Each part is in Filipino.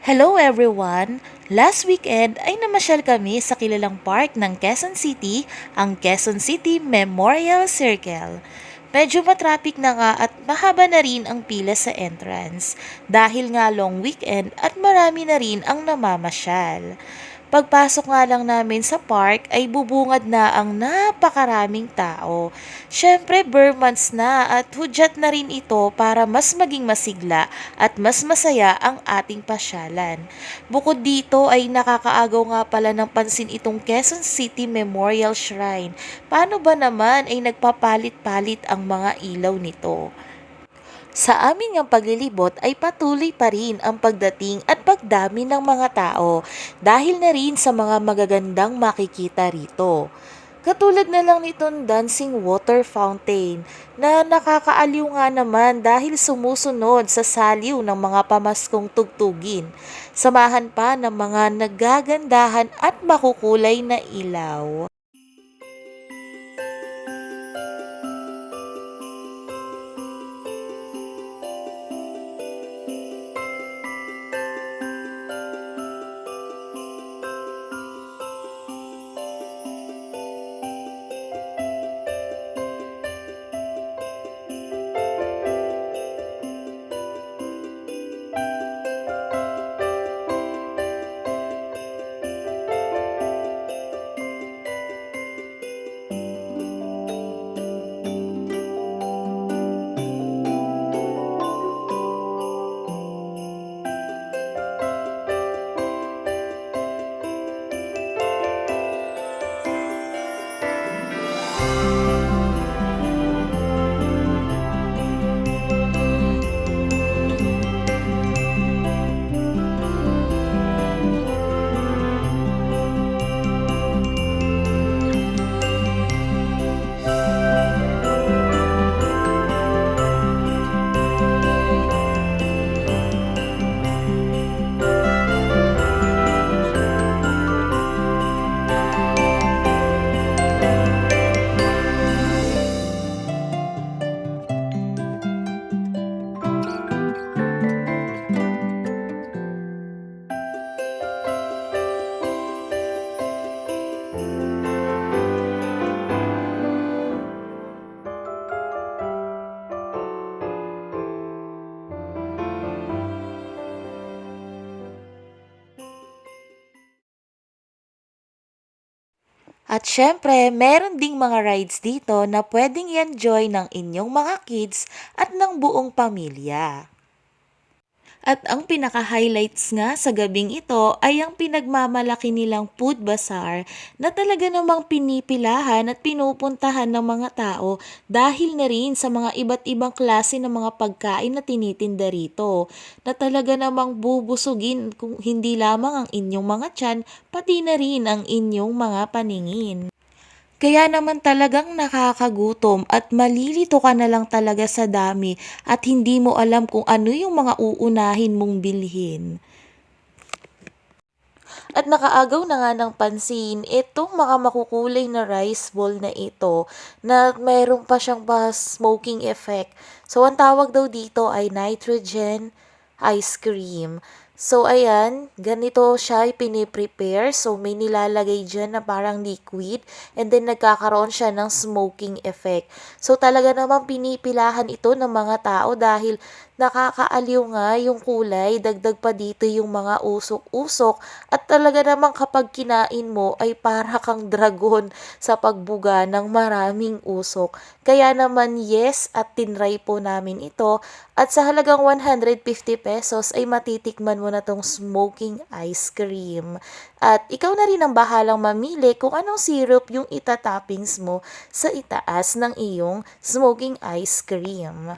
Hello everyone! Last weekend ay namasyal kami sa kilalang park ng Quezon City, ang Quezon City Memorial Circle. Medyo matraffic na nga at mahaba na rin ang pila sa entrance dahil nga long weekend at marami na rin ang namamasyal. Pagpasok nga lang namin sa park ay bubungad na ang napakaraming tao. Syempre, bare months na at hudyat na rin ito para mas maging masigla at mas masaya ang ating pasyalan. Bukod dito ay nakakaagaw nga pala ng pansin itong Quezon City Memorial Shrine. Paano ba naman ay nagpapalit-palit ang mga ilaw nito? Sa amin ngang paglilibot ay patuloy pa rin ang pagdating at pagdami ng mga tao dahil na rin sa mga magagandang makikita rito. Katulad na lang nitong dancing water fountain na nakakaaliw nga naman dahil sumusunod sa saliw ng mga pamaskong tugtugin. Samahan pa ng mga nagagandahan at makukulay na ilaw. At syempre, meron ding mga rides dito na pwedeng i-enjoy ng inyong mga kids at ng buong pamilya. At ang pinaka-highlights nga sa gabing ito ay ang pinagmamalaki nilang food bazaar na talaga namang pinipilahan at pinupuntahan ng mga tao dahil na rin sa mga iba't ibang klase ng mga pagkain na tinitinda rito na talaga namang bubusugin kung hindi lamang ang inyong mga tiyan pati na rin ang inyong mga paningin. Kaya naman talagang nakakagutom at malilito ka na lang talaga sa dami at hindi mo alam kung ano yung mga uunahin mong bilhin. At nakaagaw na nga ng pansin itong mga makukulay na rice ball na ito na mayroon pa siyang smoking effect. So, ang tawag daw dito ay nitrogen ice cream. So, ayan, ganito siya piniprepare. So, may nilalagay dyan na parang liquid and then nagkakaroon siya ng smoking effect. So, talaga namang pinipilahan ito ng mga tao dahil nakakaaliw nga yung kulay. Dagdag pa dito yung mga usok-usok at talaga namang kapag kinain mo ay para kang dragon sa pagbuga ng maraming usok. Kaya naman yes at tinry po namin ito at sa halagang 150 pesos ay matitikman mo na tong smoking ice cream. At ikaw na rin ang bahalang mamili kung anong syrup yung itatoppings mo sa itaas ng iyong smoking ice cream.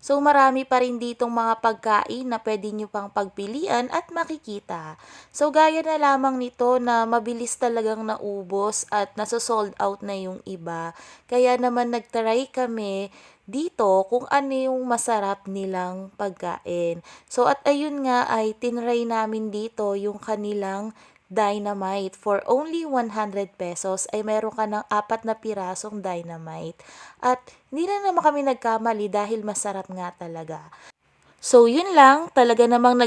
So marami pa rin ditong mga pagkain na pwede nyo pang pagpilian at makikita. So gaya na lamang nito na mabilis talagang naubos at nasosold out na yung iba. Kaya naman nagtry kami dito kung ano yung masarap nilang pagkain. So at ayun nga ay tinry namin dito yung kanilang dynamite. For only 100 pesos ay meron ka ng 4 na pirasong dynamite. At hindi na naman kami nagkamali dahil masarap nga talaga. So, yun lang. Talaga namang